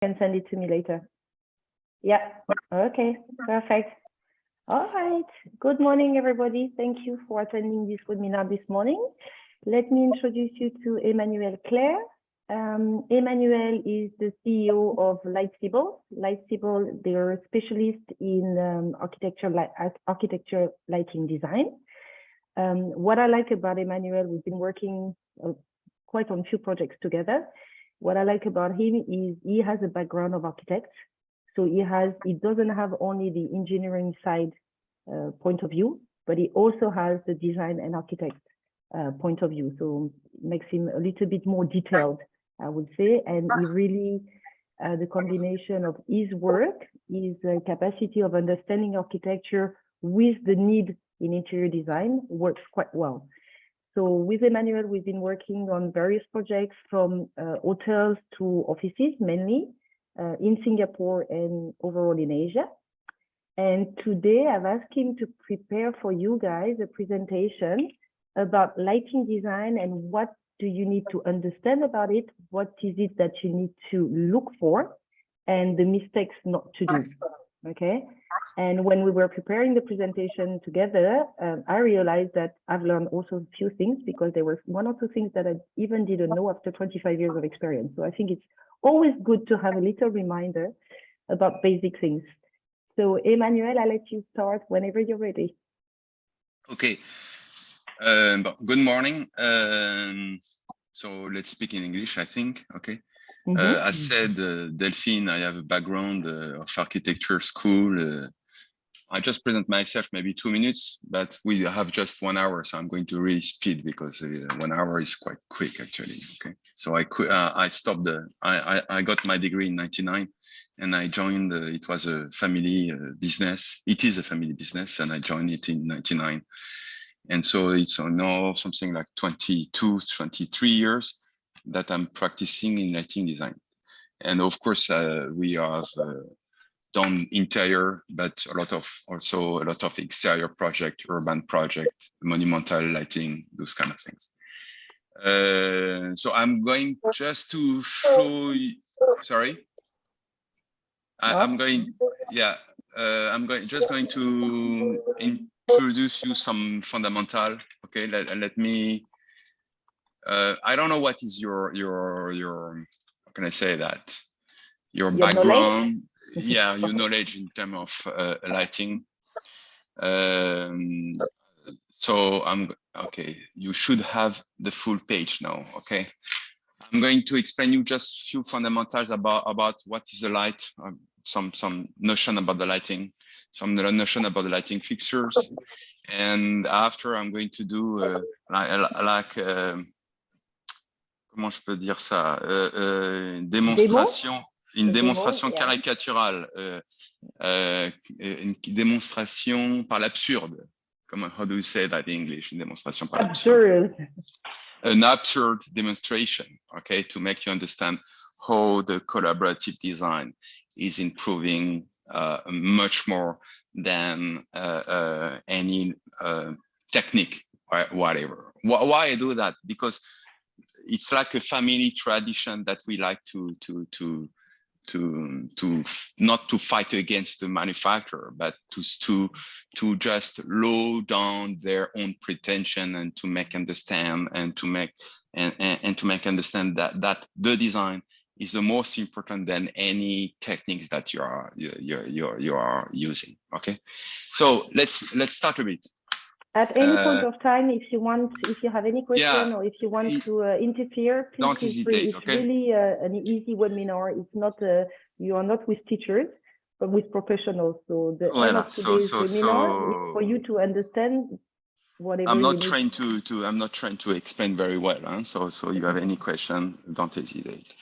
can send it to me later. Yeah, okay, perfect. All right, good morning, everybody. Thank you for attending this webinar this morning. Let me introduce you to Emmanuel Clair. Emmanuel is the CEO of Cibles. Cibles, they're specialists in architecture lighting design. What I like about Emmanuel, we've been working quite on a few projects together. What I like about him is he has a background of architect. So he doesn't have only the engineering side point of view, but he also has the design and architect point of view. So it makes him a little bit more detailed, I would say. And he really, the combination of his work, his capacity of understanding architecture with the need in interior design works quite well. So with Emmanuel, we've been working on various projects from hotels to offices, mainly in Singapore and overall in Asia. And today I've asked him to prepare for you guys a presentation about lighting design and what do you need to understand about it, what is it that you need to look for, and the mistakes not to do, okay? And when we were preparing the presentation together, I realized that I've learned also a few things because there were one or two things that I even didn't know after 25 years of experience. So I think it's always good to have a little reminder about basic things. So Emmanuel, I'll let you start whenever you're ready. Okay. Good morning. So let's speak in English, I think. Okay. As said, Delphine, I have a background of architecture school. I just present myself maybe 2 minutes, but we have just 1 hour, so I'm going to really speed because 1 hour is quite quick actually. Okay, so I stopped I got my degree in '99, and I joined. It was a family business. It is a family business, and I joined it in '99, and so it's now something like 22, 23 years that I'm practicing in lighting design, and of course we have. Done interior, but also a lot of exterior project, urban project, monumental lighting, those kind of things. So I'm going just to show you, sorry. I'm going to introduce you some fundamental. Okay, let me. I don't know what is your how can I say that? Your background. Yeah, your knowledge in terms of lighting. So okay. You should have the full page now. Okay, I'm going to explain you just a few fundamentals about what is the light, some notion about the lighting, some notion about the lighting fixtures, and after I'm going to do comment je peux dire ça, démonstration. Une démonstration caricaturale, une démonstration par l'absurde. How do you say that in English? Une démonstration par l'absurde. An absurd demonstration, okay, to make you understand how the collaborative design is improving much more than any technique or whatever. Why I do that? Because it's like a family tradition that we like to not to fight against the manufacturer, but to just low down their own pretension and to make understand and to make understand that the design is the most important than any techniques that you are using. Okay, so let's start a bit. At any point of time, if you have any question or if you want to interfere, please don't hesitate. It's okay? really an easy webinar. It's not you are not with teachers, but with professionals. So the aim of today's webinar is for you to understand whatever. I'm not trained to explain very well. Huh? So you have any question, don't hesitate.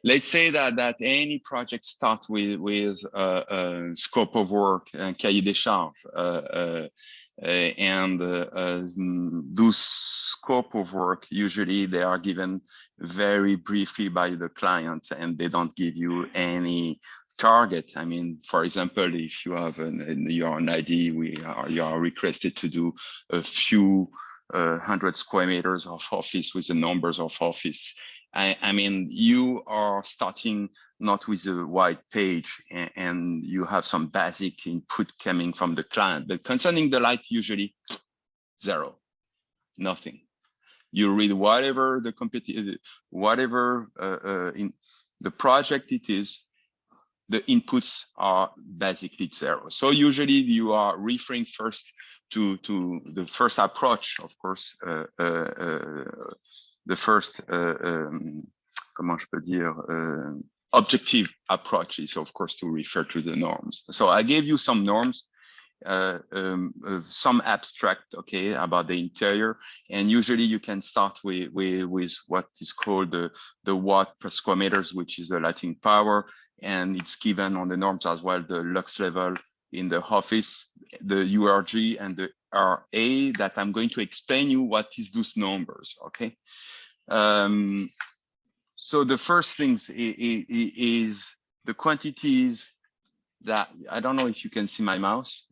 Let's say that any project starts with scope of work and cahier des charges. And those scope of work, usually they are given very briefly by the client and they don't give you any target. I mean, for example, if you have you're an ID, you are requested to do a few 100 square meters of office with the numbers of office. I mean, you are starting not with a white page and you have some basic input coming from the client, but concerning the light, usually zero, nothing. You read whatever the in the project it is, the inputs are basically zero. So usually you are referring first to the first approach, of course, the first, comment je peux dire, objective approach is, of course, to refer to the norms. So I gave you some norms, some abstract, okay, about the interior. And usually you can start with what is called the watt per square meters, which is the lighting power. And it's given on the norms as well, the lux level in the office, the URG and the RA, that I'm going to explain you what is those numbers, okay? So the first things is the quantities that, I don't know if you can see my mouse.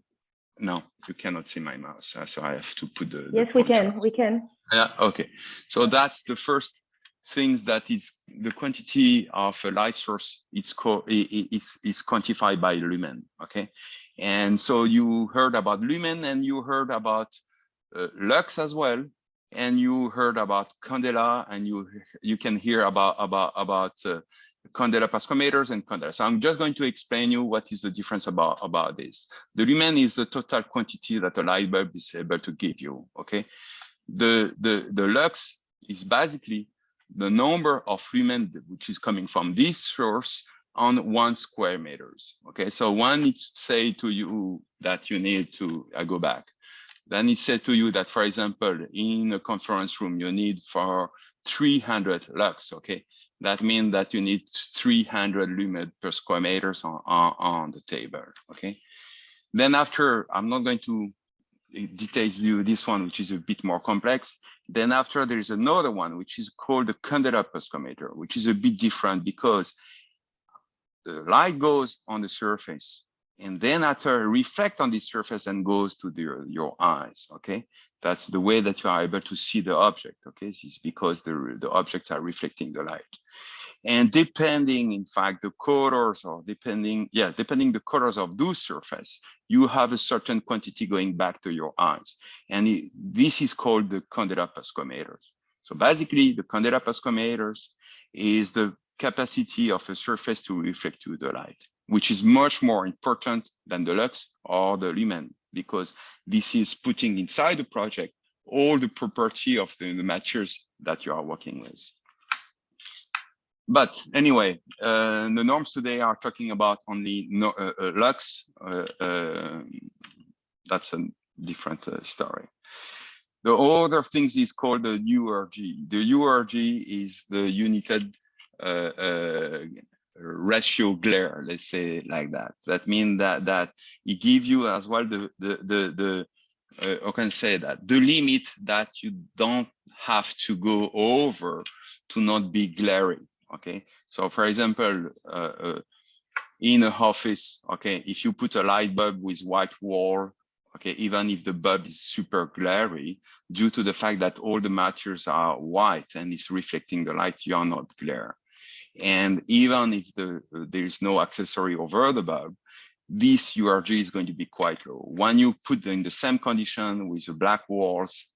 No, you cannot see my mouse, so I have to put the yes, we can. Yeah, okay. So that's the first things that is the quantity of a light source. It's quantified by lumen, okay? And so you heard about lumen and you heard about lux as well, and you heard about candela, and you can hear about candela per square meters and candela. So I'm just going to explain you what is the difference about this. The lumen is the total quantity that a light bulb is able to give you, okay? The lux is basically the number of lumen which is coming from this source on 1 square meters, okay? So when it's say to you that you need to, I go back, then it said to you that, for example, in a conference room, you need for 300 lux, okay? That means that you need 300 lumen per square meters on the table, okay? Then after, I'm not going to detail you this one, which is a bit more complex. Then after, there is another one, which is called the candela per square meter, which is a bit different because the light goes on the surface, and then after reflect on this surface and goes to your eyes, okay? That's the way that you are able to see the object, okay? It's because the objects are reflecting the light. And depending, in fact, the colors, or depending the colors of those surface, you have a certain quantity going back to your eyes. And this is called the candela per square meters. So basically, the candela per square meters is the capacity of a surface to reflect to the light, which is much more important than the lux or the lumen, because this is putting inside the project all the property of the materials that you are working with. But anyway, the norms today are talking about only lux. That's a different story. The other things is called the URG. The URG is the united ratio glare, let's say like that. That means that it gives you as well I can say that the limit that you don't have to go over to not be glaring. Okay, so for example, in an office, okay, if you put a light bulb with white wall, okay, even if the bulb is super glary, due to the fact that all the materials are white and it's reflecting the light, you are not glare. And even if there is no accessory over the bulb, this URG is going to be quite low. When you put in the same condition with the black walls,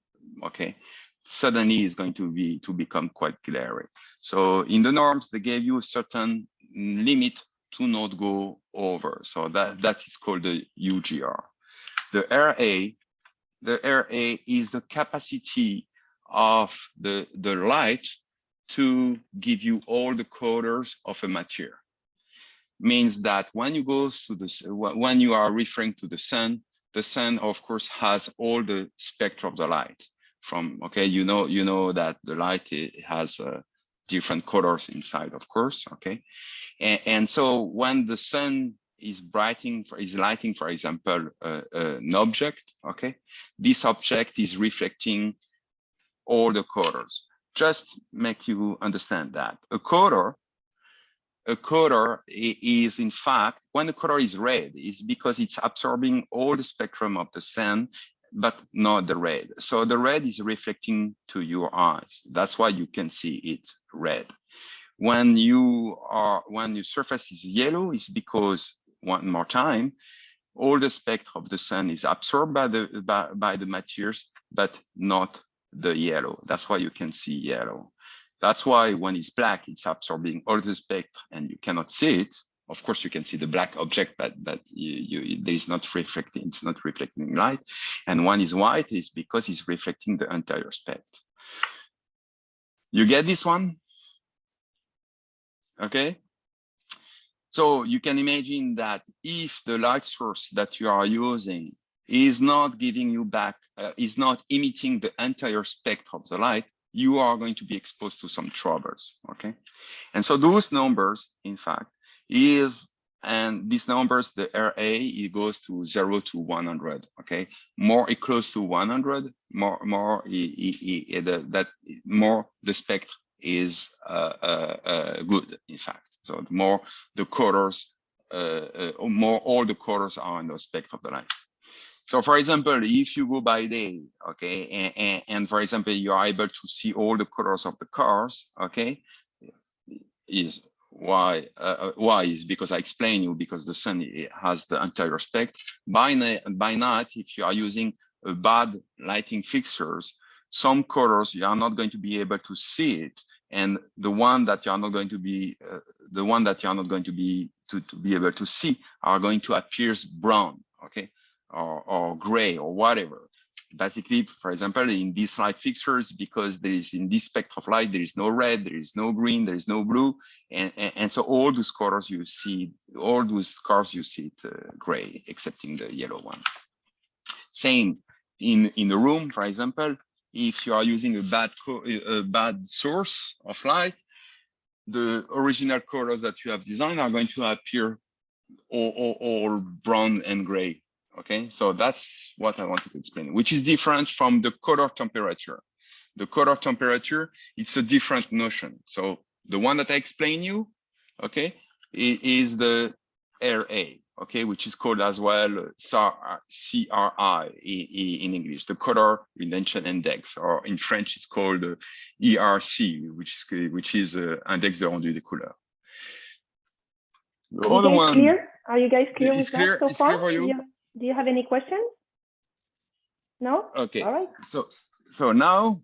okay, suddenly it's going to become quite glary. So in the norms, they gave you a certain limit to not go over. So that is called the UGR. The RA is the capacity of the light to give you all the colors of a material. Means that when you go to when you are referring to the sun, of course has all the spectrum of the light. From, okay, you know that the light has different colors inside, of course, okay, and so when the sun is lighting, for example, an object, okay, this object is reflecting all the colors. Just make you understand that a color is, in fact, when the color is red, is because it's absorbing all the spectrum of the sun but not the red. So the red is reflecting to your eyes. That's why you can see it red. When your surface is yellow, it's because, one more time, all the spectrum of the sun is absorbed by the materials, but not the yellow. That's why you can see yellow. That's why when it's black, it's absorbing all the spectrum and you cannot see it. Of course, you can see the black object, but there is not reflecting. It's not reflecting light. And when it's white, is because it's reflecting the entire spectrum. You get this one? Okay. So you can imagine that if the light source that you are using is not giving you back, is not emitting the entire spectrum of the light, you are going to be exposed to some troubles. Okay. And so those numbers, in fact, and these numbers, the RA, it goes to 0 to 100. Okay, more it close to 100, more the spectrum is good. In fact, so the more the colors, more all the colors are in the spectrum of the light. So, for example, if you go by day, okay, and for example, you are able to see all the colors of the cars, okay, is why is because I explain you, because the sun has the entire spectrum. By night, if you are using a bad lighting fixtures, some colors you are not going to be able to see it, and the one that you are not going to be to be able to see are going to appear brown, okay, or gray or whatever. Basically, for example, in these light fixtures, because there is in this spectrum of light, there is no red, there is no green, there is no blue, and so all those colors you see, all those cars you see it gray, excepting the yellow one. Same in the room, for example, if you are using a bad source of light, the original colors that you have designed are going to appear all brown and gray. Okay, so that's what I wanted to explain, which is different from the color temperature. The color temperature, it's a different notion. So the one that I explained you, okay, is the RA, okay, which is called as well CRI in English, the color retention index, or in French it's called ERC, which is index de rendu des couleurs. The other one, clear? Are you guys clear with clear, that so far? Clear for you? Do you have any questions? No? Okay. All right. So now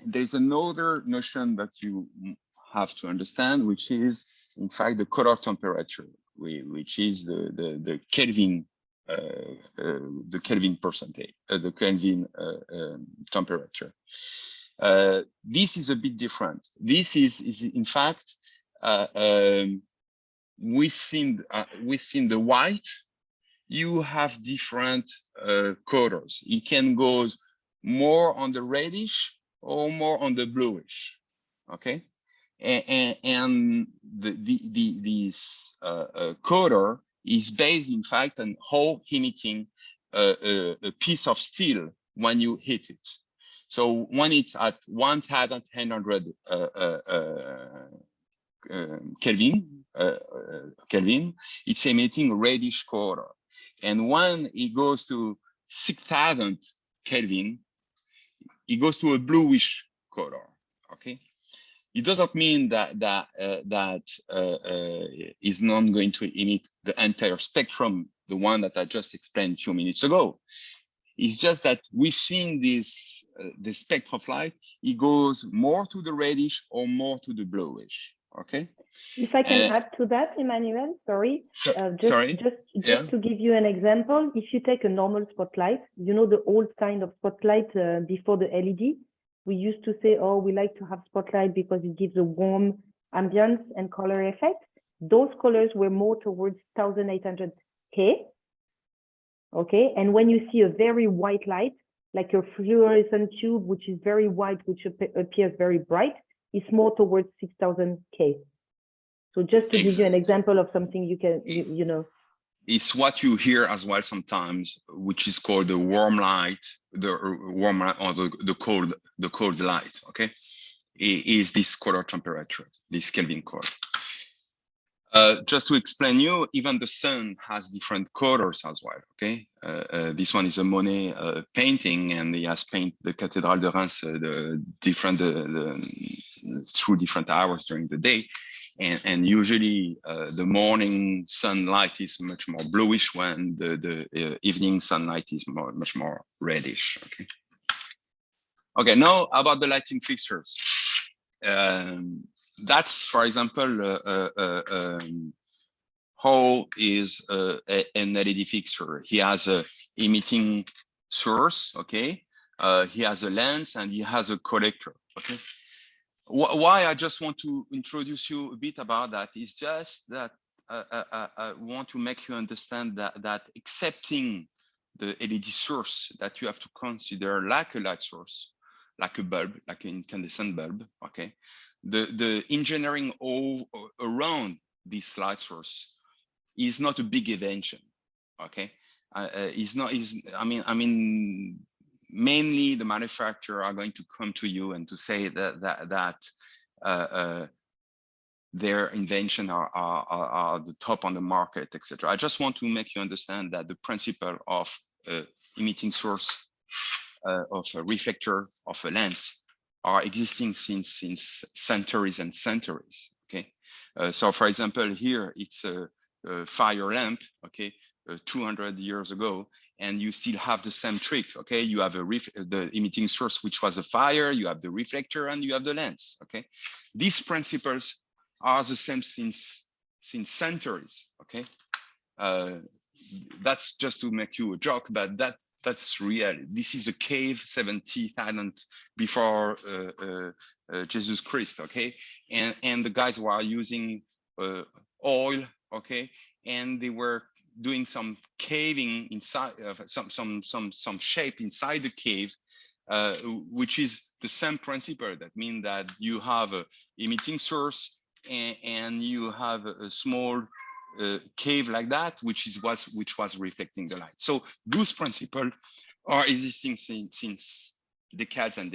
there's another notion that you have to understand, which is in fact the color temperature, which is the Kelvin percentage, the Kelvin temperature. This is a bit different. This is in fact within the white, you have different colors. It can go more on the reddish or more on the bluish, okay? And this color is based, in fact, on how emitting a piece of steel when you hit it. So when it's at 1,100 Kelvin, it's emitting reddish color. And when it goes to 6,000 Kelvin, it goes to a bluish color. Okay, it doesn't mean that is not going to emit the entire spectrum, the one that I just explained a few minutes ago. It's just that within this the spectrum of light, it goes more to the reddish or more to the bluish. Okay. If I can add to that, Emmanuel, sorry. Just to give you an example, if you take a normal spotlight, you know, the old kind of spotlight before the LED, we used to say, oh, we like to have spotlight because it gives a warm ambience and color effect. Those colors were more towards 1,800K. Okay, and when you see a very white light, like your fluorescent tube, which is very white, which appears very bright, it's more towards 6,000K. So just to give you an example of something you can, you know. It's what you hear as well sometimes, which is called the warm light, the warm light, or the cold light. Okay, it is this color temperature, this Kelvin color. Just to explain you, even the sun has different colors as well. Okay, this one is a Monet painting, and he has painted the Cathedral de Reims through different hours during the day, and usually the morning sunlight is much more bluish, when the evening sunlight is much more reddish. Okay. Okay. Now about the lighting fixtures. That's, for example, how is an LED fixture. He has a emitting source, okay? He has a lens, and he has a collector, okay? Why I just want to introduce you a bit about that is just that I want to make you understand that accepting the LED source that you have to consider like a light source, like a bulb, like an incandescent bulb, okay? The engineering all around this light source is not a big invention, okay? I mean, mainly the manufacturer are going to come to you and to say that their invention are the top on the market, etc. I just want to make you understand that the principle of emitting source, of a reflector, of a lens, are existing since centuries and centuries. Okay, so for example, here it's a fire lamp. Okay, 200 years ago, and you still have the same trick. Okay, you have the emitting source, which was a fire. You have the reflector, and you have the lens. Okay, these principles are the same since centuries. Okay, that's just to make you a joke, but that's real. This is a cave 70,000 before Jesus Christ, okay? And the guys were using oil, okay? And they were doing some caving inside, some shape inside the cave, which is the same principle. That means that you have a emitting source, and you have a small cave like that, which was reflecting the light. So those principles are existing since decades and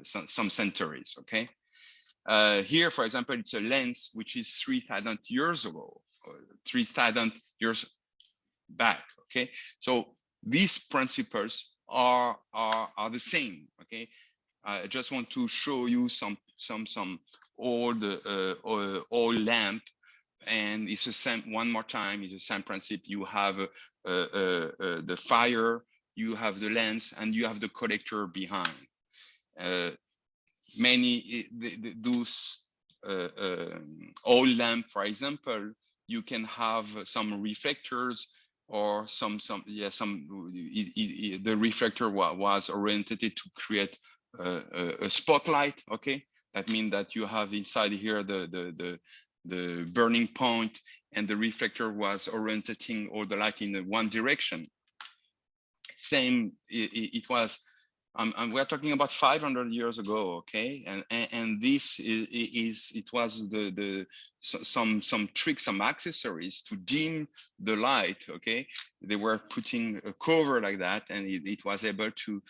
some centuries. Okay. Here, for example, it's a lens which is 3,000 years ago, 3,000 years back. Okay. So these principles are the same. Okay. I just want to show you some old oil lamp. And it's the same, one more time, it's the same principle. You have the fire, you have the lens, and you have the collector behind. Those oil lamp, for example, you can have some reflectors, or the reflector was oriented to create a spotlight. Okay, that means that you have inside here the burning point, and the reflector was orienting all the light in one direction. Same, it was, we're talking about 500 years ago, okay? And this it was some tricks, some accessories to dim the light, okay? They were putting a cover like that, and it was able to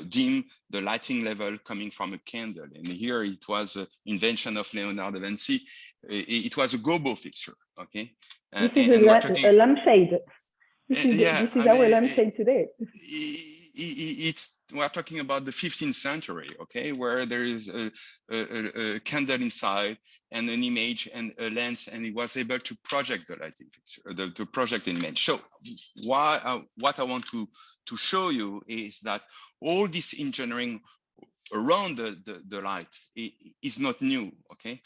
dim the lighting level coming from a candle. And here it was an invention of Leonardo da Vinci. It was a gobo fixture, okay? This is a lampshade. This is our lampshade today. We're talking about the 15th century, okay, where there is a candle inside and an image and a lens, and it was able to project the lighting fixture, to project an image. So what I want to show you is that all this engineering around the light is not new, okay,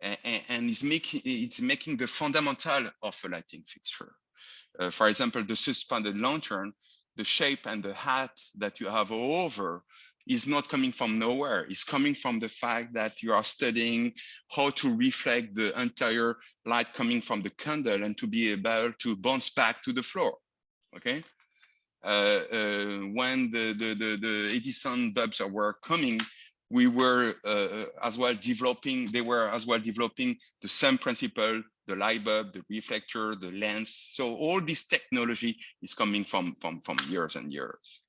and it's making the fundamental of a lighting fixture. For example, the suspended lantern, the shape and the hat that you have over is not coming from nowhere. It's coming from the fact that you are studying how to reflect the entire light coming from the candle and to be able to bounce back to the floor. Okay. When the Edison bulbs were coming, we were as well developing. They were as well developing the same principle. The light bulb, the reflector, the lens. So all this technology is coming from years and years.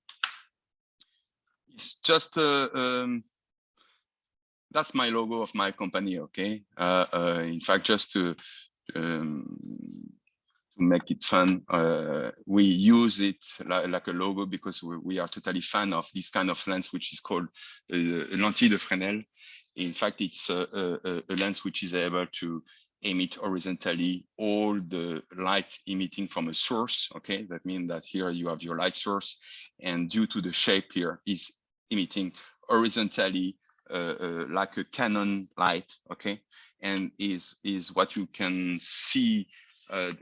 It's just that's my logo of my company. Okay. In fact, just to make it fun. We use it like a logo because we are totally fan of this kind of lens, which is called lentille de Fresnel. In fact, it's a lens which is able to emit horizontally all the light emitting from a source. Okay, that means that here you have your light source, and due to the shape here, is emitting horizontally like a Canon light. Okay, and is what you can see.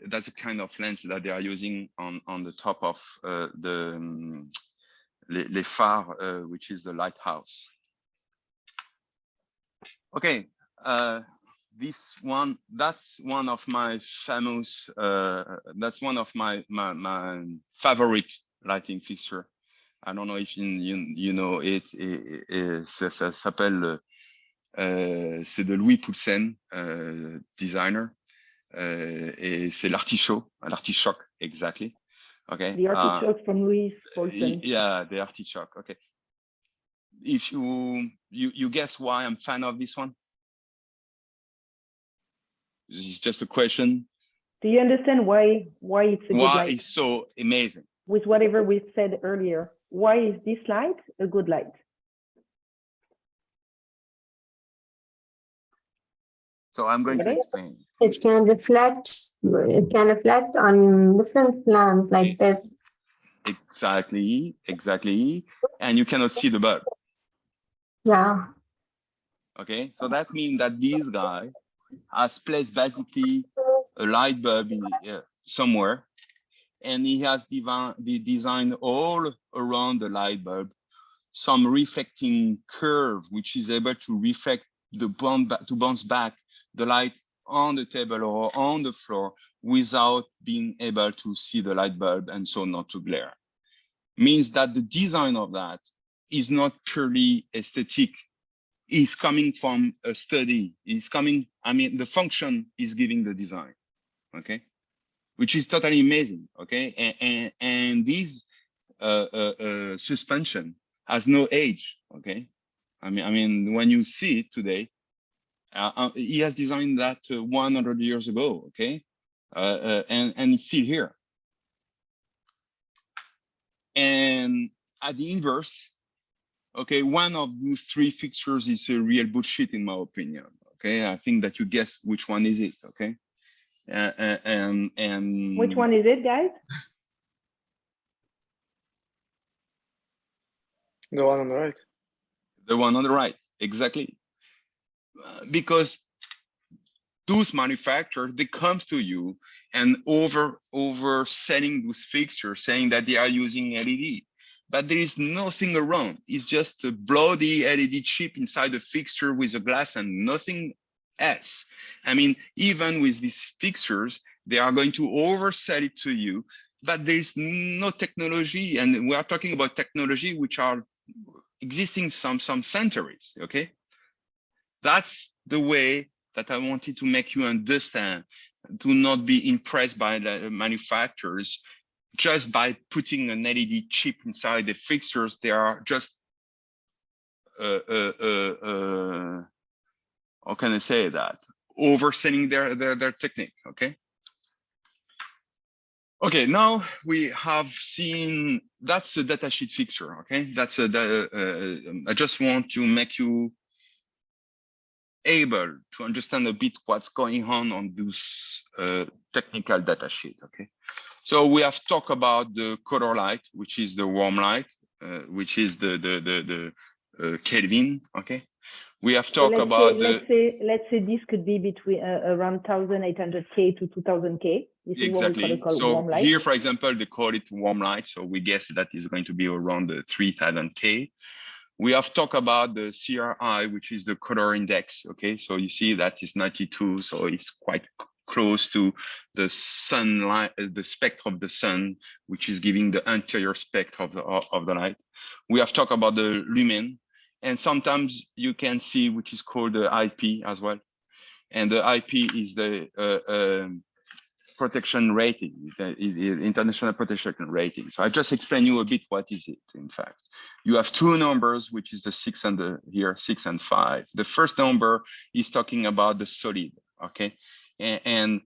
That's a kind of lens that they are using on the top of the les phares, which is the lighthouse. Okay, this one, that's one of my famous, that's one of my favorite lighting fixture. I don't know if you know it, ça s'appelle, c'est de Louis Poulsen, designer. Et c'est l'artichoke, exactly. Okay. The artichoke from Louis Poulsen. Yeah, the artichoke. Okay. If you guess why I'm fan of this one? This is just a question. Do you understand why it's a good light? Why it's so amazing? With whatever we said earlier, why is this light a good light? So I'm going to explain. It can reflect on different plants like this. Exactly. And you cannot see the bulb. Yeah. Okay, so that means that this guy has placed basically a light bulb in, somewhere, and he has designed all around the light bulb some reflecting curve, which is able to reflect to bounce back the light on the table or on the floor without being able to see the light bulb and so not to glare. Means that the design of that is not purely aesthetic. It's coming from a study. It's coming, I mean, the function is giving the design, okay? Which is totally amazing, okay? And this suspension has no age, okay? I mean, when you see it today, he has designed that 100 years ago, okay? And it's still here. And at the inverse, okay, one of those three fixtures is a real bullshit in my opinion, okay? I think that you guess which one is it, okay? And which one is it, guys? The one on the right. The one on the right, exactly. Because those manufacturers, they come to you and overselling those fixtures, saying that they are using LED, but there is nothing around. It's just a bloody LED chip inside the fixture with a glass and nothing else. I mean, even with these fixtures, they are going to oversell it to you, but there's no technology, and we are talking about technology which are existing some centuries, okay? That's the way that I wanted to make you understand. Do not be impressed by the manufacturers just by putting an LED chip inside the fixtures. They are just, how can I say that? Overselling their technique, okay? Okay, now we have seen, that's a datasheet fixture, okay? That's I just want to make you able to understand a bit what's going on this technical data sheet, okay? So we have talked about the color light, which is the warm light, which is the Kelvin, okay? We have talked about let's say this could be between around 1800K to 2000K. This exactly. Is what we call so warm light. Here, for example, they call it warm light. So we guess that is going to be around the 3000K. We have talked about the CRI, which is the color index. Okay, so you see that is 92, so it's quite close to the sunlight, the spectrum of the sun, which is giving the anterior spectrum of the light. We have talked about the lumen, and sometimes you can see which is called the IP as well. And the IP is the protection rating, the international protection rating. So I just explain you a bit what is it. In fact, you have two numbers, which is the 6 and the here 6 and 5. The first number is talking about the solid, okay, and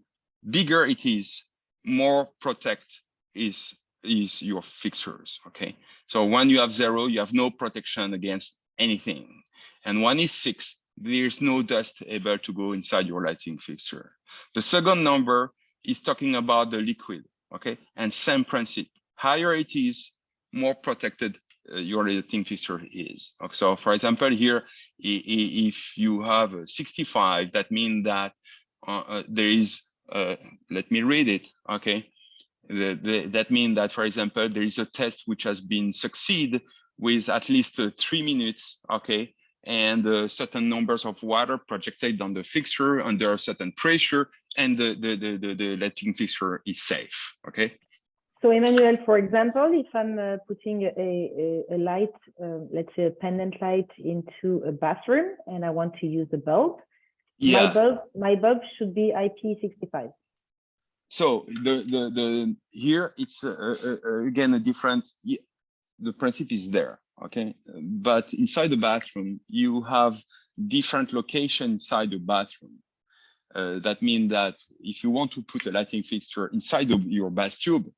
bigger it is, more protect is your fixtures, okay? So when you have 0, you have no protection against anything. And when it's 6, there's no dust able to go inside your lighting fixture. The second number is talking about the liquid, okay? And same principle. Higher it is, more protected your lighting fixture is. Okay, so for example, here, if you have a 65, that means that there is, let me read it, okay? That means that, for example, there is a test which has been succeed with at least 3 minutes, okay? And certain numbers of water projected on the fixture under a certain pressure, and the lighting fixture is safe, okay? So Emmanuel, for example, if I'm putting a light, let's say a pendant light into a bathroom, and I want to use a bulb, yeah, my bulb should be IP65. So here it's again a different. The principle is there, okay? But inside the bathroom, you have different locations inside the bathroom. That means that if you want to put a lighting fixture inside your bath tube,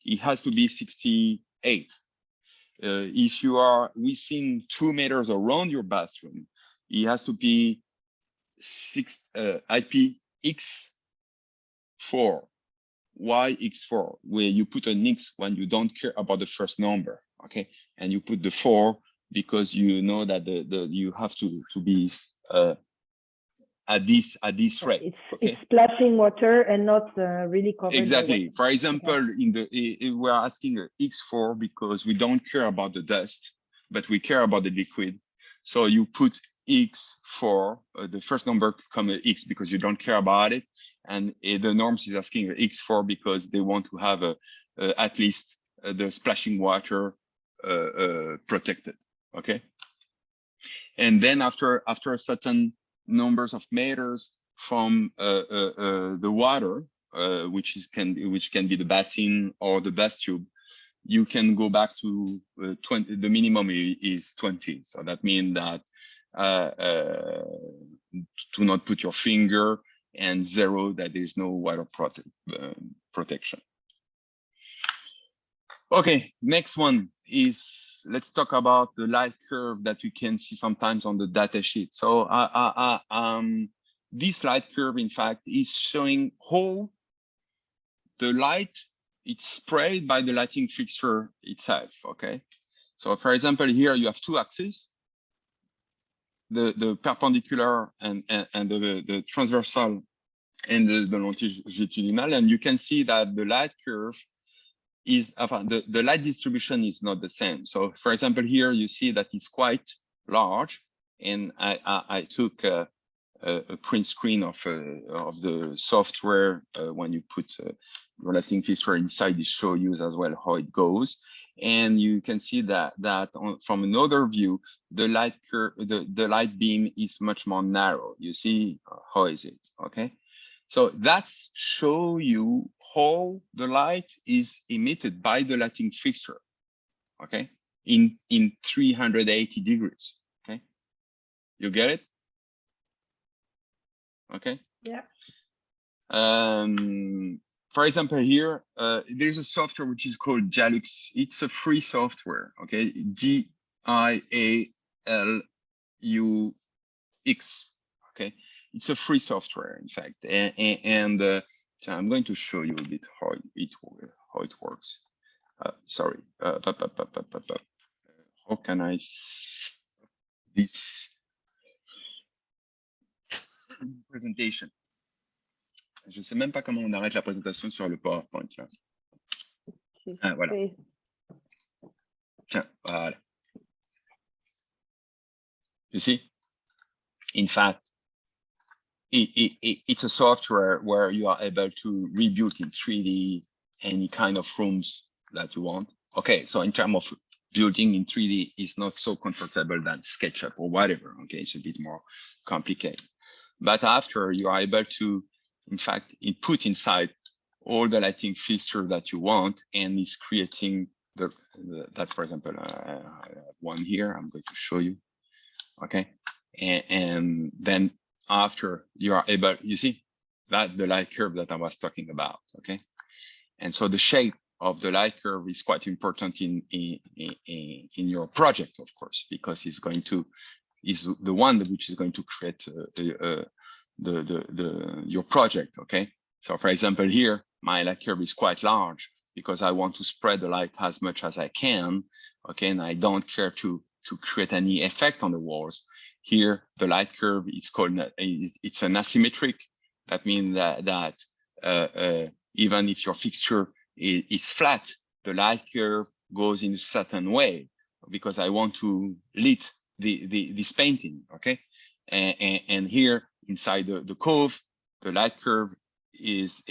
it has to be 68. If you are within 2 meters around your bathroom, it has to be IPX4, YX4, where you put an X when you don't care about the first number, okay? And you put the 4 because you know that you have to be at this rate. It's splashing water and not really covered. Exactly. For example, okay, we're asking X4 because we don't care about the dust, but we care about the liquid. So you put X4, the first number comes X because you don't care about it. And the norms is asking X4 because they want to have at least the splashing water protected, okay? And then after a certain numbers of meters from the water, which can be the basin or the bath tube, you can go back to 20. The minimum is 20. So that means that do not put your finger, and 0, that there is no water protection. Okay, next one is, let's talk about the light curve that we can see sometimes on the data sheet. So this light curve, in fact, is showing how the light is sprayed by the lighting fixture itself, okay? So for example, here you have 2 axes, the perpendicular and the transversal and the longitudinal, and you can see that the light curve is, the light distribution is not the same. So for example, here you see that it's quite large, and I took a print screen of the software when you put your lighting fixture inside, it shows you as well how it goes. And you can see that from another view, the light curve, the light beam is much more narrow. You see how is it, okay? So that's show you how the light is emitted by the lighting fixture, okay? In 380 degrees, okay? You get it? Okay. Yeah. For example, here, there's a software which is called Jalux. It's a free software, okay? GIALUX, okay? It's a free software, in fact. And I'm going to show you a bit how it works. Sorry. How can I this presentation? Je ne sais même pas comment on arrête la présentation sur le PowerPoint. Là. Ah, voilà. Tiens, voilà. You see? In fact, it's a software where you are able to rebuild in 3D any kind of rooms that you want. Okay, so in terms of building in 3D, it's not so comfortable than SketchUp or whatever. Okay, it's a bit more complicated. But after, you are able to, in fact, put inside all the lighting fixture that you want, and it's creating that, for example, I have one here, I'm going to show you. Okay, and then after you are able, you see, the light curve that I was talking about, okay? And so the shape of the light curve is quite important in your project, of course, because it's going to, is the one which is going to create your project, okay? So for example, here, my light curve is quite large because I want to spread the light as much as I can, okay? And I don't care to create any effect on the walls. Here, the light curve is called, it's an asymmetric. That means that even if your fixture is flat, the light curve goes in a certain way because I want to lit this painting, okay? And here inside the cove, the light curve is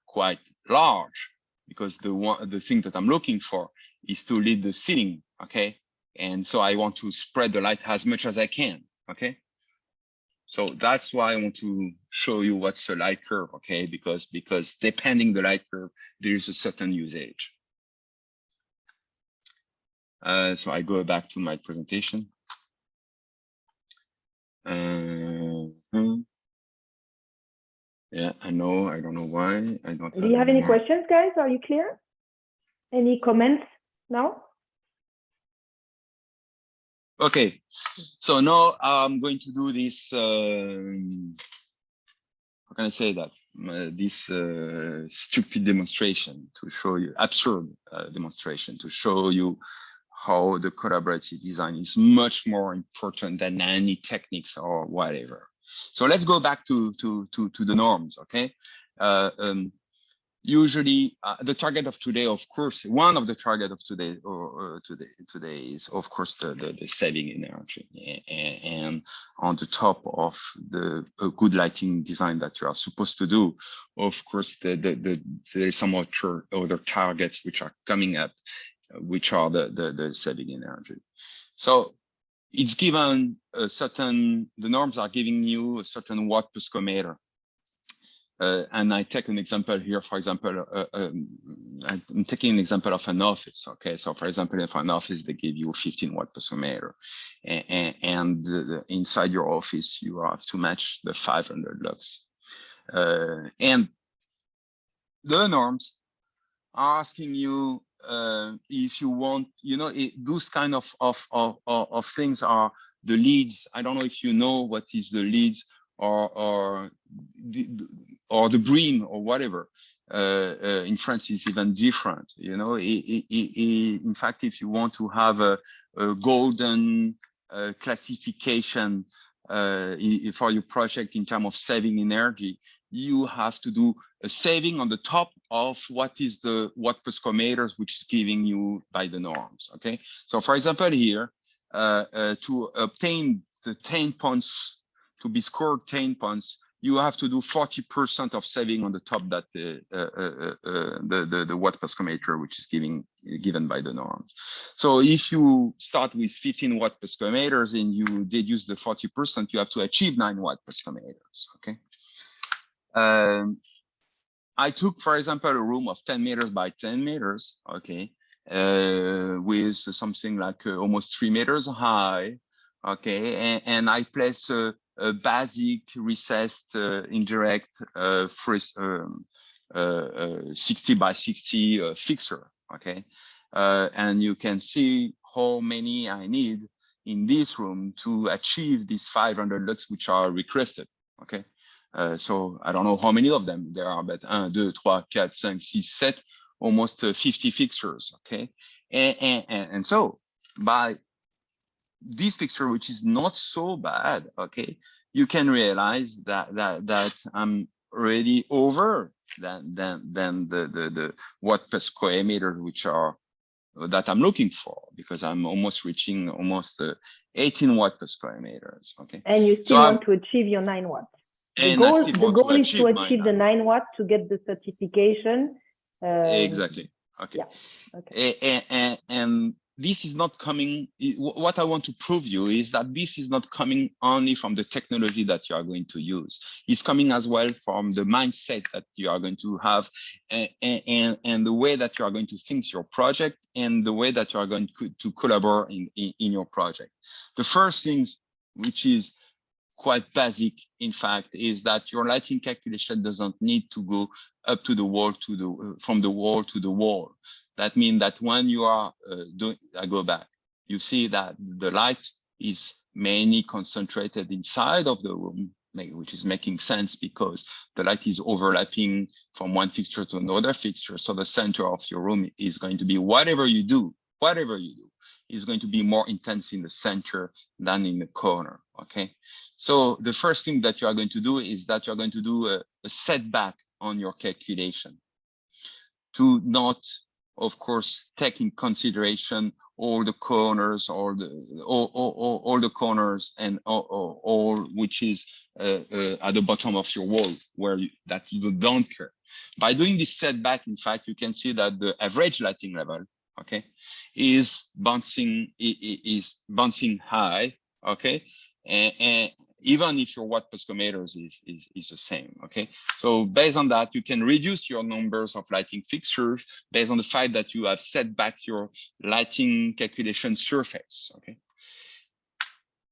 quite large because the thing that I'm looking for is to lit the ceiling, okay? And so I want to spread the light as much as I can, okay? So that's why I want to show you what's a light curve, okay? Because depending the light curve, there is a certain usage. So I go back to my presentation. Yeah, I know. I don't know why. I don't. Do you have any questions, guys? Are you clear? Any comments now? Okay, so now I'm going to do this. How can I say that? This stupid demonstration to show you, absurd demonstration to show you how the collaborative design is much more important than any techniques or whatever. So let's go back to the norms, okay? Usually the target of today, of course, one of the target of today today is of course the saving energy, and on the top of the good lighting design that you are supposed to do, of course there is some other targets which are coming up, which are the saving energy. So it's given a certain, the norms are giving you a certain watt per square meter. And I take an example here, for example, I'm taking an example of an office, okay? So for example, if an office, they give you 15 watt per square meter, and inside your office, you have to match the 500 lux. And the norms are asking you if you want, you know, those kind of things are the leads. I don't know if you know what is the leads or the BREEAM or whatever. In France is even different, you know. In fact, if you want to have a golden classification for your project in terms of saving energy, you have to do a saving on the top of what is the watt per square meters, which is giving you by the norms, okay? So for example, here, to obtain the 10 points, to be scored 10 points, you have to do 40% of saving on the top that the watt per square meter, which is given by the norms. So if you start with 15 watt per square meters and you deduce the 40%, you have to achieve 9 watt per square meters, okay? I took, for example, a room of 10 meters by 10 meters, okay, with something like almost 3 meters high, okay, and I place a basic recessed indirect 60 by 60 fixture, okay, and you can see how many I need in this room to achieve these 500 lux which are requested, okay. So I don't know how many of them there are, but 1, 2, 3, 4, 5, 6, 7, almost 50 fixtures, okay? And so by this fixture, which is not so bad, okay, you can realize that I'm already over than the watt per square meter, which are that I'm looking for, because I'm almost reaching almost 18 watt per square meters, okay? And you still want to achieve your 9 watts. The goal is to achieve the 9 watts to get the certification. Exactly. Okay. Yeah. Okay. And this is not coming. What I want to prove you is that this is not coming only from the technology that you are going to use. It's coming as well from the mindset that you are going to have, and the way that you are going to think your project, and the way that you are going to collaborate in your project. The first things, which is quite basic, in fact, is that your lighting calculation doesn't need to go up to the wall, from the wall to the wall. That means that when you are I go back, you see that the light is mainly concentrated inside of the room, which is making sense because the light is overlapping from one fixture to another fixture. So the center of your room is going to be whatever you do is going to be more intense in the center than in the corner, okay? So the first thing that you are going to do is that you're going to do a setback on your calculation to not, of course, take in consideration all the corners or all the corners and all which is at the bottom of your wall where that you don't care. By doing this setback, in fact, you can see that the average lighting level, okay, is bouncing high, okay, and even if your watt per square meters is the same, okay. So based on that, you can reduce your numbers of lighting fixtures based on the fact that you have set back your lighting calculation surface, okay.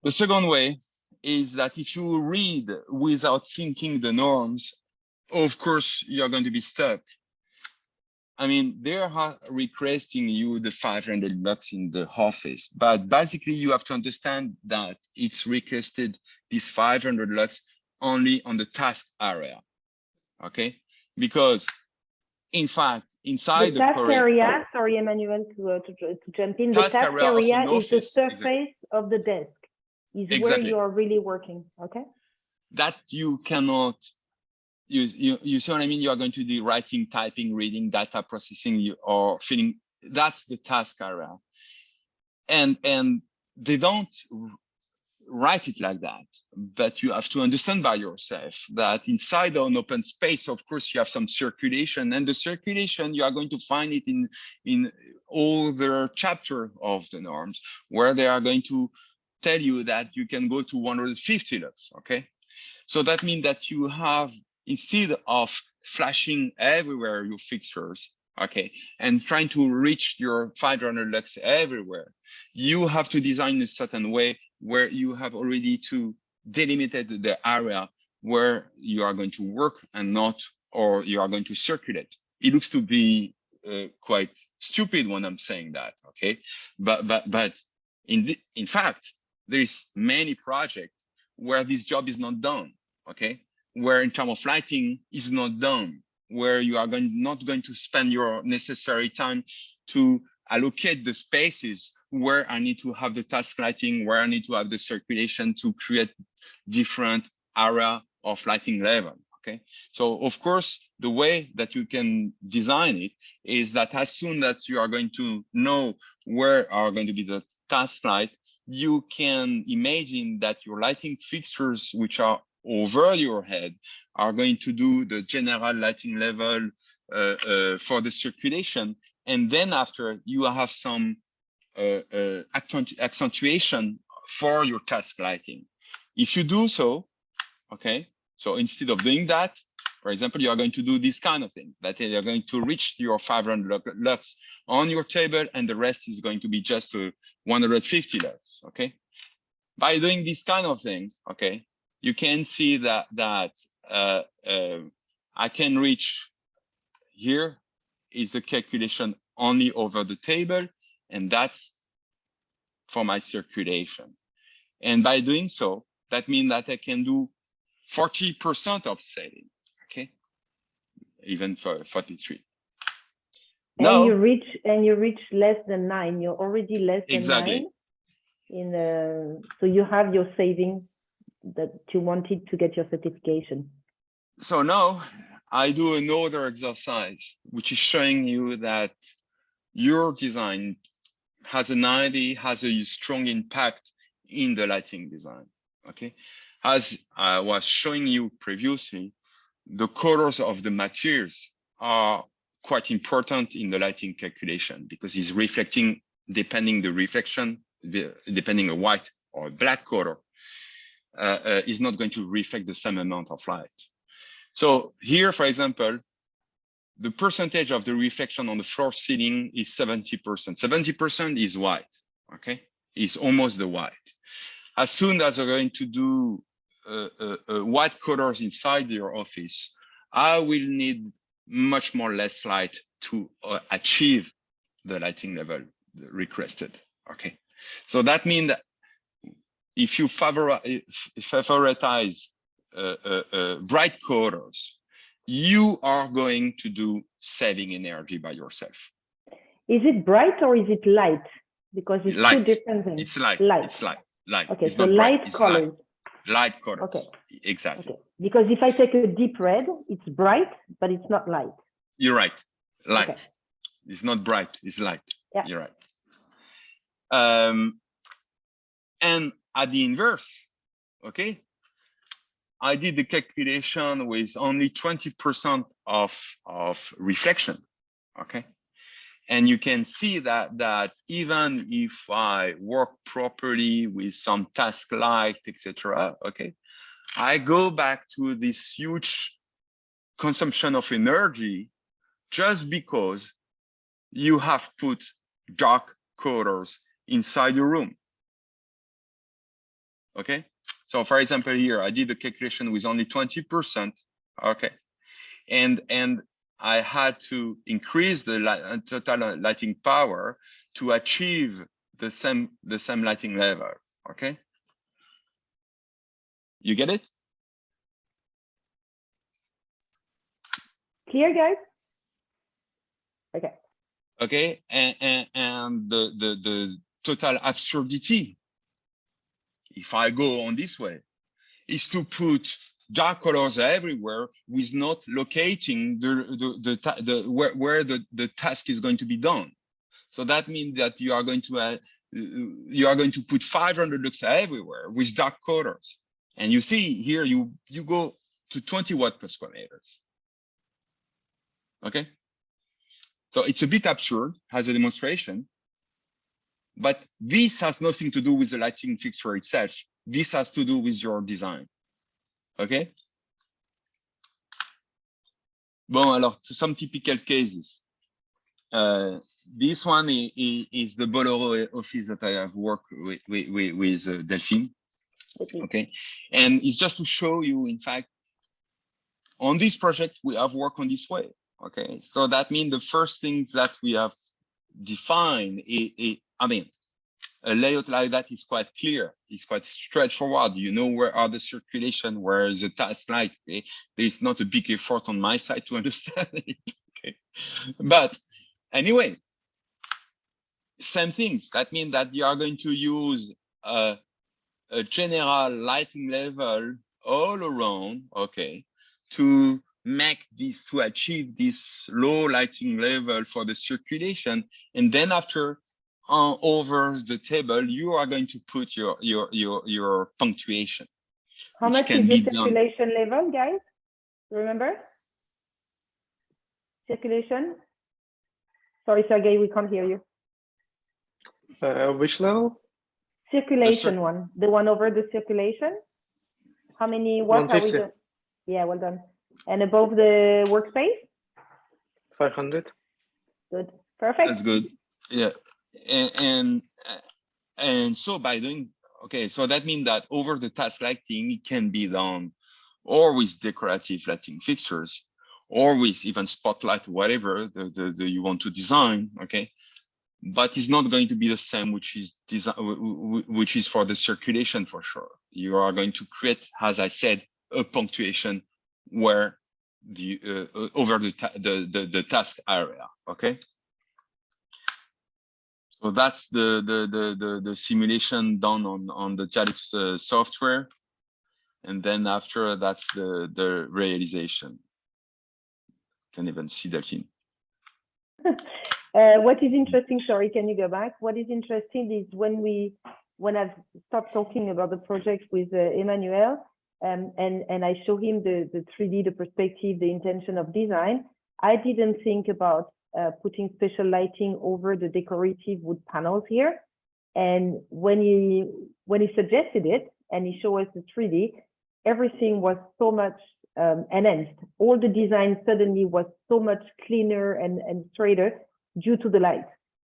The second way is that if you read without thinking the norms, of course, you're going to be stuck. I mean, they are requesting you the 500 lux in the office, but basically you have to understand that it's requested this 500 lux only on the task area, okay? Because in fact, inside the task area, sorry, Emmanuel, to jump in, the task area is the surface of the desk, is where you are really working, okay? That you cannot, you see what I mean? You are going to do writing, typing, reading, data processing, or filling. That's the task area. And they don't write it like that, but you have to understand by yourself that inside an open space, of course, you have some circulation, and the circulation, you are going to find it in all the chapter of the norms, where they are going to tell you that you can go to 150 lux, okay? So that means that you have, instead of flashing everywhere your fixtures, okay, and trying to reach your 500 lux everywhere, you have to design a certain way where you have already to delimited the area where you are going to work and not, or you are going to circulate. It looks to be quite stupid when I'm saying that, okay? But in fact, there's many projects where this job is not done, okay? Where in terms of lighting is not done, where you are not going to spend your necessary time to allocate the spaces where I need to have the task lighting, where I need to have the circulation to create different area of lighting level, okay? So of course, the way that you can design it is that as soon as you are going to know where are going to be the task light, you can imagine that your lighting fixtures, which are over your head, are going to do the general lighting level for the circulation. And then after, you have some accentuation for your task lighting. If you do so, okay, so instead of doing that, for example, you are going to do this kind of thing, that you're going to reach your 500 lux on your table, and the rest is going to be just 150 lux, okay? By doing these kind of things, okay, you can see that I can reach here is the calculation only over the table, and that's for my circulation. And by doing so, that means that I can do 40% of setting, okay? Even for 43. And now, you reach less than 9. You're already less than 9. So you have your savings that you wanted to get your certification. So now I do another exercise, which is showing you that your design has a strong impact in the lighting design, okay? As I was showing you previously, the colors of the materials are quite important in the lighting calculation because it's reflecting, depending the reflection, depending a white or black color, is not going to reflect the same amount of light. So here, for example, the percentage of the reflection on the floor ceiling is 70%. 70% is white, okay? It's almost the white. As soon as we're going to do white colors inside your office, I will need much more less light to achieve the lighting level requested. Okay, so that means that if you favoritize bright colors, you are going to do saving energy by yourself. Is it bright or is it light? Because it's light. Two different things. It's light. Light. It's light. Light. Okay, it's so not light bright. It's colors. Light colors. Okay. Exactly. Okay. Because if I take a deep red, it's bright, but it's not light. You're right. Light. Okay. It's not bright. It's light. Yeah. You're right. And at the inverse, okay, I did the calculation with only 20% of reflection, okay? And you can see that even if I work properly with some task light, etc., okay, I go back to this huge consumption of energy just because you have put dark colors inside your room. Okay, so for example, here I did the calculation with only 20%. Okay, and I had to increase the total lighting power to achieve the same lighting level. Okay, you get it? Clear, guys? Okay. Okay, and the total absurdity, if I go on this way, is to put dark colors everywhere with not locating where the task is going to be done. So that means that you are going to put 500 lux everywhere with dark colors. And you see here you go to 20 watt per square meters. Okay, so it's a bit absurd as a demonstration, but this has nothing to do with the lighting fixture itself. This has to do with your design. Okay. Bon, alors, some typical cases. This one is the Bolero office that I have worked with Delphine. Okay. And it's just to show you, in fact, on this project, we have worked on this way. Okay. So that means the first things that we have defined, I mean, a layout like that is quite clear. It's quite straightforward. You know where are the circulation, where is the task light. Okay? There's not a big effort on my side to understand it. Okay? But anyway, same things. That means that you are going to use a general lighting level all around, okay, to make this, to achieve this low lighting level for the circulation. And then after, over the table, you are going to put your punctuation. How much is the circulation level, guys? Remember? Circulation? Sorry, Sergey, we can't hear you. Which level? Circulation one, the one over the circulation. How many watts are we doing? Yeah, well done. And above the workspace? 500. Good, perfect. That's good. Yeah. And so by doing, okay, so that means that over the task lighting, it can be done or with decorative lighting fixtures or with even spotlight, whatever you want to design, okay? But it's not going to be the same, which is for the circulation for sure. You are going to create, as I said, a punctuation where the over the task area, okay? So that's the simulation done on the Cibles software, and then after that's the realization. Can even see Delphine. What is interesting, sorry, can you go back? What is interesting is when I've stopped talking about the project with Emmanuel, and I show him the 3D, the perspective, the intention of design, I didn't think about putting special lighting over the decorative wood panels here. And when he suggested it and he showed us the 3D, everything was so much enhanced. All the design suddenly was so much cleaner and straighter due to the light.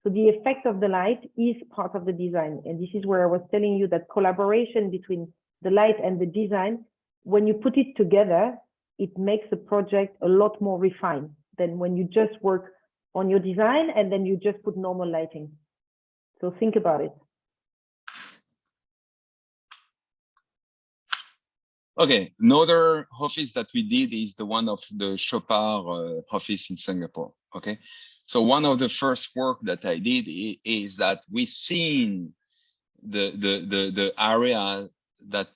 So the effect of the light is part of the design. And this is where I was telling you that collaboration between the light and the design, when you put it together, it makes the project a lot more refined than when you just work on your design and then you just put normal lighting. So think about it. Okay, another office that we did is the one of the Chopard office in Singapore. Okay, so one of the first work that I did is that we seen the area that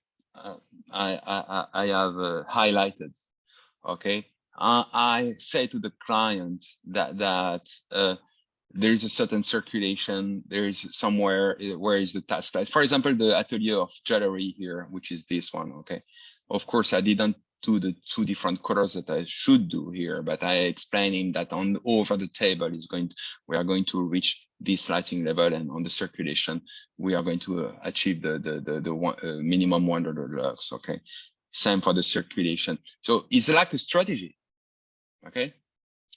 I have highlighted. Okay, I say to the client that there is a certain circulation. There is somewhere where is the task light. For example, the atelier of jewelry here, which is this one. Okay, of course I didn't do the two different colors that I should do here, but I explained him that on over the table is we are going to reach this lighting level, and on the circulation we are going to achieve the minimum 100 lux. Okay, same for the circulation. So it's like a strategy. Okay,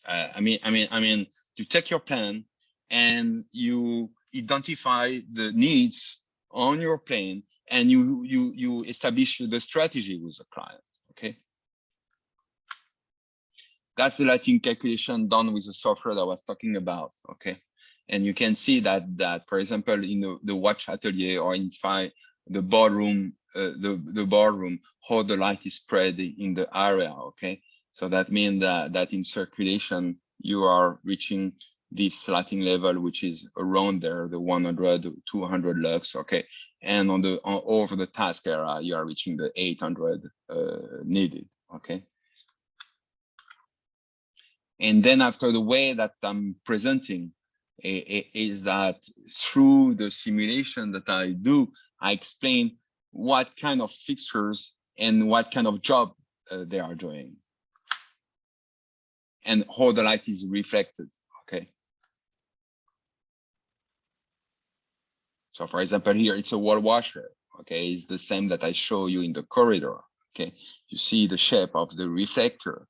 I mean, you take your plan and you identify the needs on your plane, and you establish the strategy with the client. Okay, that's the lighting calculation done with the software that I was talking about. Okay, and you can see that for example in the watch atelier or inside the boardroom, the boardroom, how the light is spread in the area. Okay, so that means that in circulation you are reaching this lighting level, which is around there, the 100, 200 lux. Okay, and over the task area, you are reaching the 800 needed. Okay, and then after, the way that I'm presenting is that through the simulation that I do, I explain what kind of fixtures and what kind of job they are doing, and how the light is reflected. Okay. So for example, here it's a wall washer. Okay, it's the same that I show you in the corridor. Okay, you see the shape of the reflector.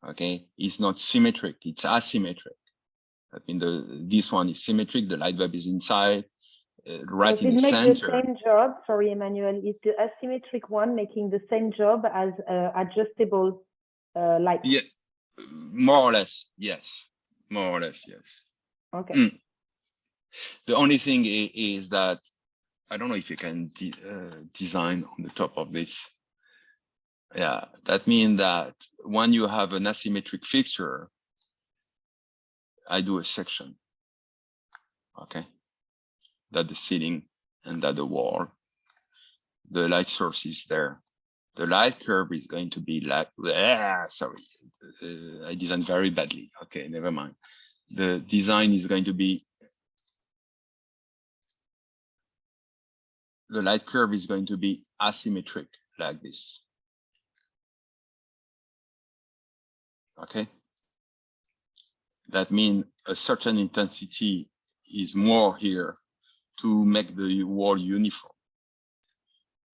Okay, it's not symmetric, it's asymmetric. I mean, this one is symmetric, the light bulb is inside, right in the center. It makes the same job, sorry, Emmanuel, is the asymmetric one making the same job as adjustable light? Yeah, more or less, yes. More or less, yes. Okay. The only thing is that, I don't know if you can design on the top of this. Yeah, that means that when you have an asymmetric fixture, I do a section, okay? That the ceiling and that the wall, the light source is there. The light curve is going to be like, sorry, I designed very badly. Okay, never mind. The design is going to be, the light curve is going to be asymmetric like this. Okay. That means a certain intensity is more here to make the wall uniform.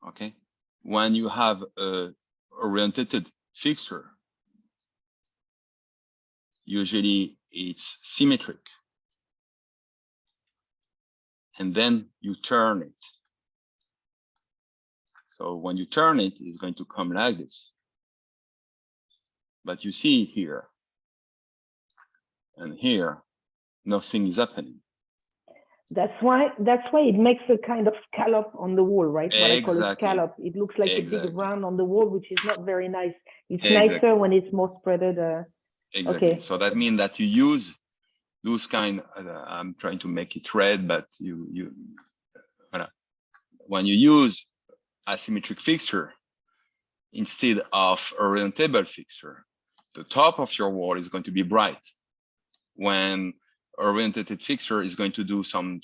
Okay. When you have a oriented fixture, usually it's symmetric. And then you turn it. So when you turn it, it's going to come like this. But you see here and here, nothing is happening. That's why it makes a kind of scallop on the wall, right? What I call a scallop. It looks like a big round on the wall, which is not very nice. It's nicer when it's more spreaded. Exactly. Okay. So that means that you use those kind. I'm trying to make it red, but when you use asymmetric fixture instead of orientable fixture, the top of your wall is going to be bright. When oriented fixture is going to do some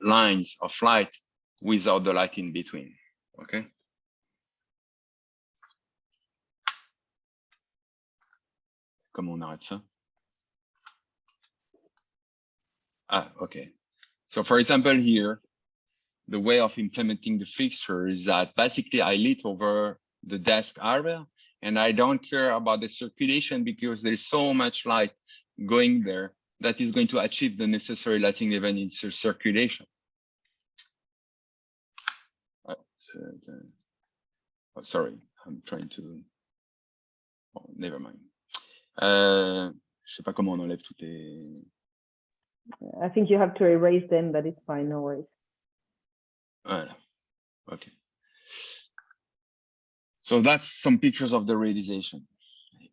lines of light without the light in between. Okay. Comment on arrête ça? Ah, okay. So for example, here, the way of implementing the fixture is that basically I lit over the desk area, and I don't care about the circulation because there's so much light going there that is going to achieve the necessary lighting level in circulation. Oh, sorry, I'm trying to. Oh, never mind. Je sais pas comment on enlève toutes les. I think you have to erase them, but it's fine, no worries. Voilà. Okay. So that's some pictures of the realization.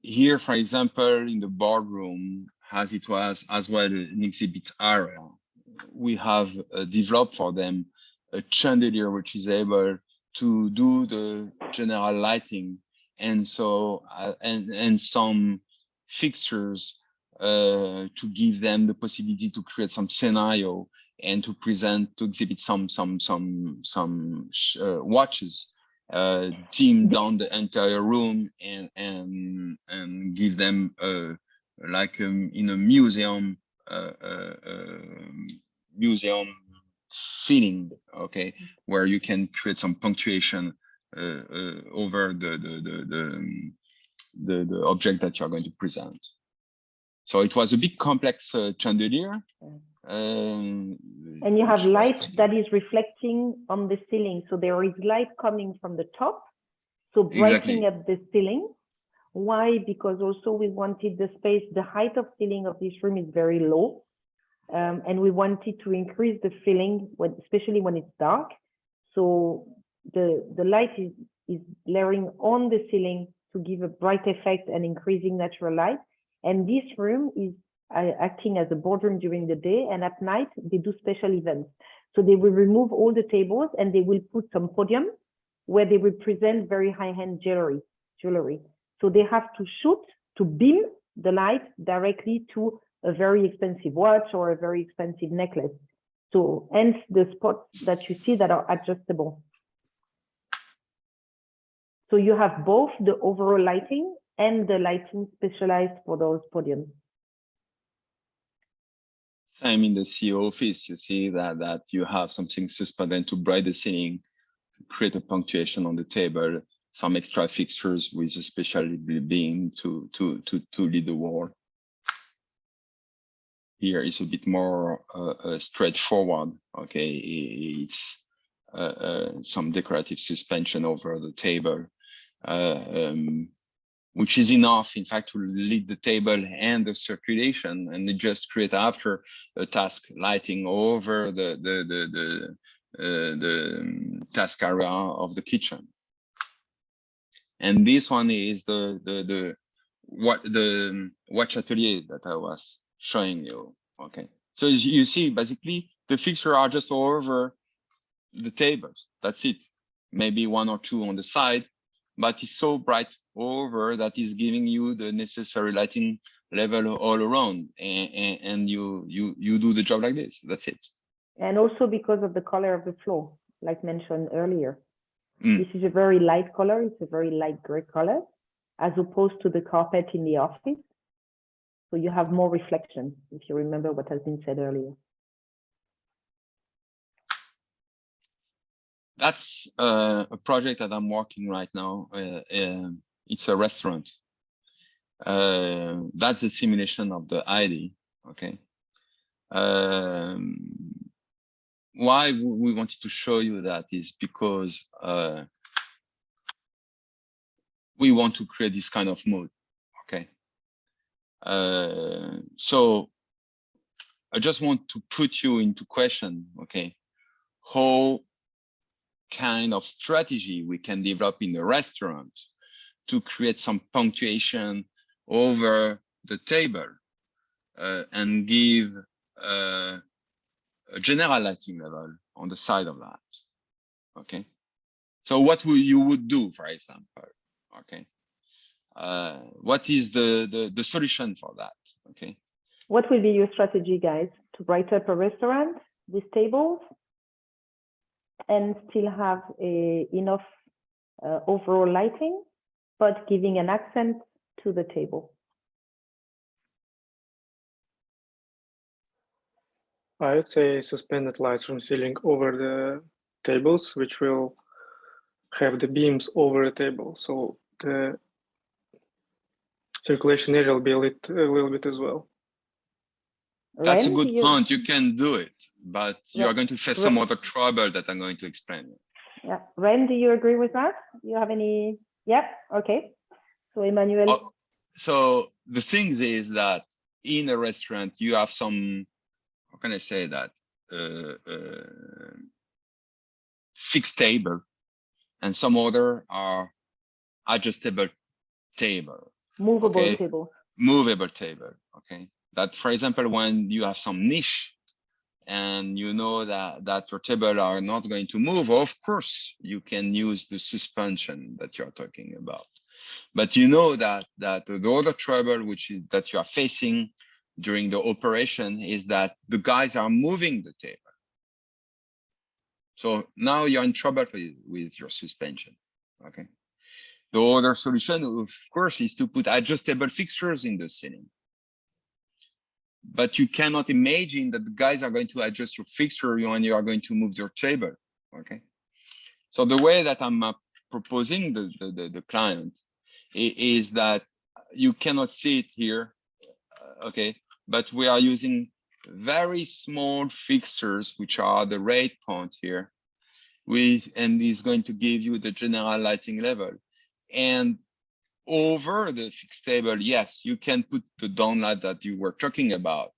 Here, for example, in the boardroom, as it was as well an exhibit area, we have developed for them a chandelier which is able to do the general lighting, and so and some fixtures to give them the possibility to create some scenario and to exhibit some watches dim down the entire room and give them like in a museum museum feeling, okay, where you can create some punctuation over the object that you're going to present. So it was a big complex chandelier. And you have light that is reflecting on the ceiling. So there is light coming from the top, so brightening up the ceiling. Why? Because also we wanted the space, the height of ceiling of this room is very low. And we wanted to increase the feeling, especially when it's dark. So the light is layering on the ceiling to give a bright effect and increasing natural light. And this room is acting as a boardroom during the day, and at night they do special events. So they will remove all the tables and they will put some podium where they will present very high-end jewelry. So they have to shoot to beam the light directly to a very expensive watch or a very expensive necklace. So hence the spots that you see that are adjustable. So you have both the overall lighting and the lighting specialized for those podiums. Same in the CEO office, you see that you have something suspended to brighten the ceiling, create a punctuation on the table, some extra fixtures with a special beam to lead the wall. Here is a bit more straightforward. Okay, it's some decorative suspension over the table, which is enough, in fact, to lead the table and the circulation, and they just create after a task lighting over the task area of the kitchen. And this one is the watch atelier that I was showing you. Okay, so you see, basically the fixtures are just over the tables. That's it. Maybe one or two on the side, but it's so bright over that is giving you the necessary lighting level all around, and you do the job like this. That's it. And also because of the color of the floor, like mentioned earlier. This is a very light color. It's a very light gray color, as opposed to the carpet in the office. So you have more reflection, if you remember what has been said earlier. That's a project that I'm working right now. It's a restaurant. That's a simulation of the ID. Okay. Why we wanted to show you that is because we want to create this kind of mood. Okay. So I just want to put you into question. Okay. How kind of strategy we can develop in a restaurant to create some punctuation over the table and give a general lighting level on the side of that. Okay, so what you would do, for example? Okay, what is the solution for that? Okay, what will be your strategy, guys, to brighten up a restaurant with tables and still have enough overall lighting, but giving an accent to the table? I would say suspended lights from ceiling over the tables, which will have the beams over the table. So the circulation area will be lit a little bit as well. That's a good point. You can do it, but you are going to face some other trouble that I'm going to explain. Yeah. Ren, do you agree with that? You have any? Yeah. Okay. So Emmanuel. Oh, so the thing is that in a restaurant, you have some, how can I say that? Fixed table, and some other are adjustable table. Movable table. Movable table. Okay. That, for example, when you have some niche and you know that your table are not going to move, of course, you can use the suspension that you're talking about. But you know that the other trouble which is that you are facing during the operation is that the guys are moving the table. So now you're in trouble with your suspension. Okay. The other solution, of course, is to put adjustable fixtures in the ceiling. But you cannot imagine that the guys are going to adjust your fixture when you are going to move your table. Okay. So the way that I'm proposing the client is that you cannot see it here. Okay. But we are using very small fixtures, which are the rate point here, and is going to give you the general lighting level. And over the fixed table, yes, you can put the downlight that you were talking about.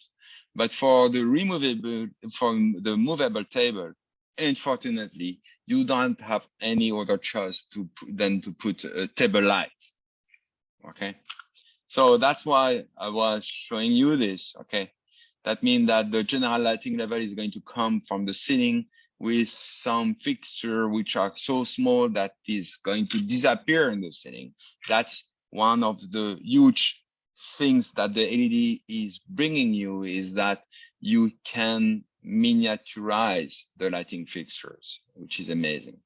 But for the movable table, unfortunately, you don't have any other choice than to put a table light. Okay. So that's why I was showing you this. Okay. That means that the general lighting level is going to come from the ceiling with some fixture which are so small that is going to disappear in the ceiling. That's one of the huge things that the LED is bringing you, is that you can miniaturize the lighting fixtures, which is amazing.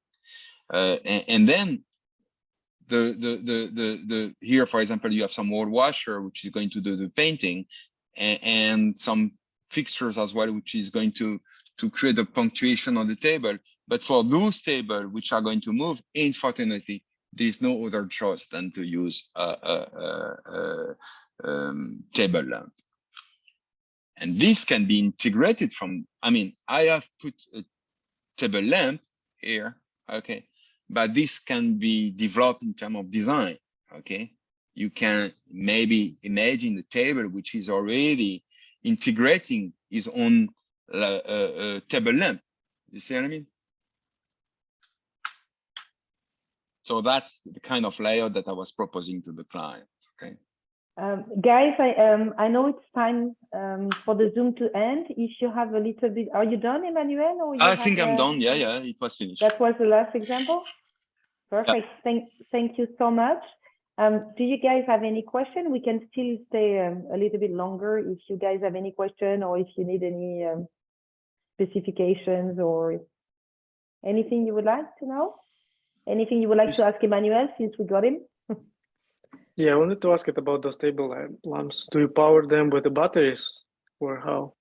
And then here, for example, you have some wall washer, which is going to do the painting, and some fixtures as well, which is going to create a punctuation on the table. But for those tables which are going to move, unfortunately, there is no other choice than to use a table lamp. And this can be integrated from, I mean, I have put a table lamp here, okay, but this can be developed in terms of design, okay? You can maybe imagine the table which is already integrating its own table lamp. You see what I mean? So that's the kind of layout that I was proposing to the client, okay? Guys, I know it's time for the Zoom to end. If you have a little bit, are you done, Emmanuel? Or I think I'm done. Yeah, it was finished. That was the last example. Perfect. Yeah. Thank you so much. Do you guys have any question? We can still stay a little bit longer if you guys have any question, or if you need any specifications or anything you would like to know. Anything you would like to ask Emmanuel, since we got him? Yeah, I wanted to ask it about those table lamps. Do you power them with the batteries, or how?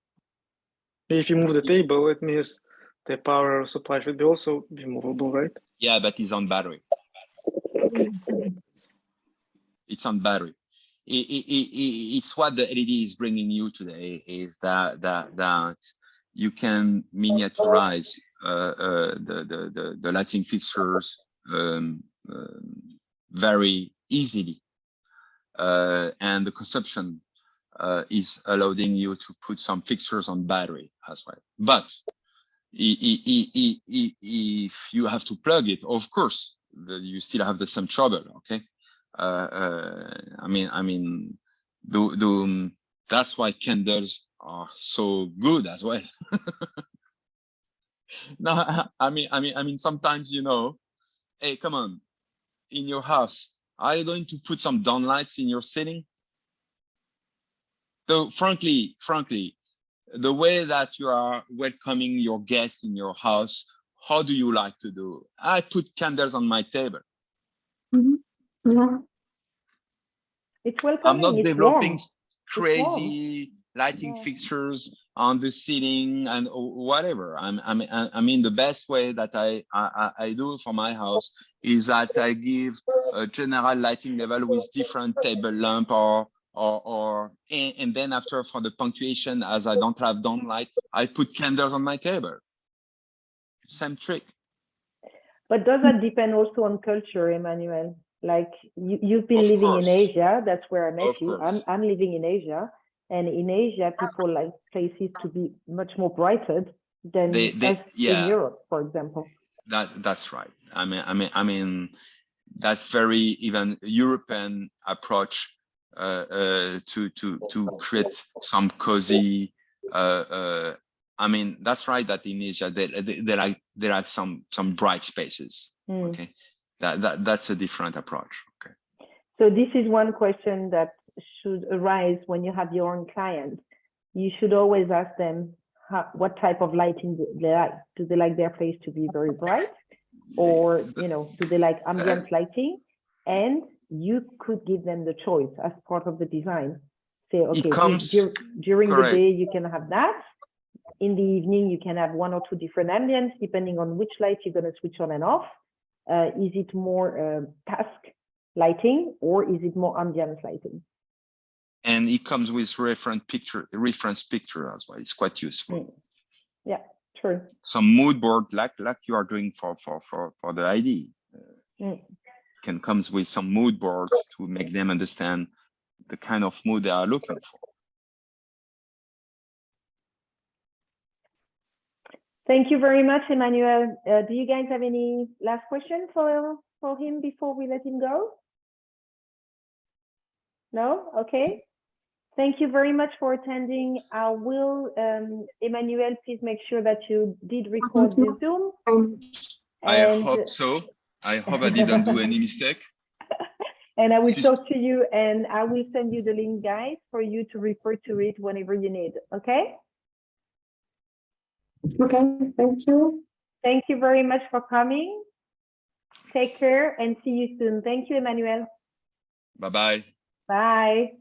If you move the table, it means the power supply should also be movable, right? Yeah, but it's on battery. Okay. It's on battery. It's what the LED is bringing you today, is that you can miniaturize the lighting fixtures very easily, and the consumption is allowing you to put some fixtures on battery as well. But if you have to plug it, of course, you still have the same trouble. Okay. I mean, that's why candles are so good as well. No, I mean, sometimes, you know, hey, come on, in your house, are you going to put some downlights in your ceiling? So frankly, the way that you are welcoming your guests in your house, how do you like to do? I put candles on my table. Mm-hmm. Yeah. It's welcoming. I'm not developing warm. crazy lighting fixtures on the ceiling and whatever. I mean, the best way that I do for my house is that I give a general lighting level with different table lamp and then after, for the punctuation, as I don't have downlight, I put candles on my table. Same trick. But does that depend also on culture, Emmanuel? Like you've been Of living course. in Asia. That's where I met Of you. course. I'm living in Asia, and in Asia, people like places to be much more brighter than us in Europe, for example. That's right. I mean, that's very even European approach to create some cozy. I mean, that's right. That in Asia, there are some bright spaces. Okay, that's a different approach. Okay. So this is one question that should arise when you have your own clients. You should always ask them what type of lighting do they like. Do they like their place to be very bright, or do they like ambient lighting? And you could give them the choice as part of the design. Say, okay, during the day you can have that. In the evening you can have 1 or 2 different ambience depending on which light you're going to switch on and off. Is it more task lighting or is it more ambient lighting? And it comes with reference picture as well. It's quite useful. Yeah, true. Some mood board like you are doing for the ID can comes with some mood boards to make them understand the kind of mood they are looking for. Thank you very much, Emmanuel. Do you guys have any last question for him before we let him go? No? Okay. Thank you very much for attending. I will, Emmanuel, please make sure that you did record the Zoom. I hope so. I hope I didn't do any mistake. And I will talk to you and I will send you the link, guys, for you to refer to it whenever you need. Okay? Okay, thank you. Thank you very much for coming. Take care and see you soon. Thank you, Emmanuel. Bye-bye. Bye.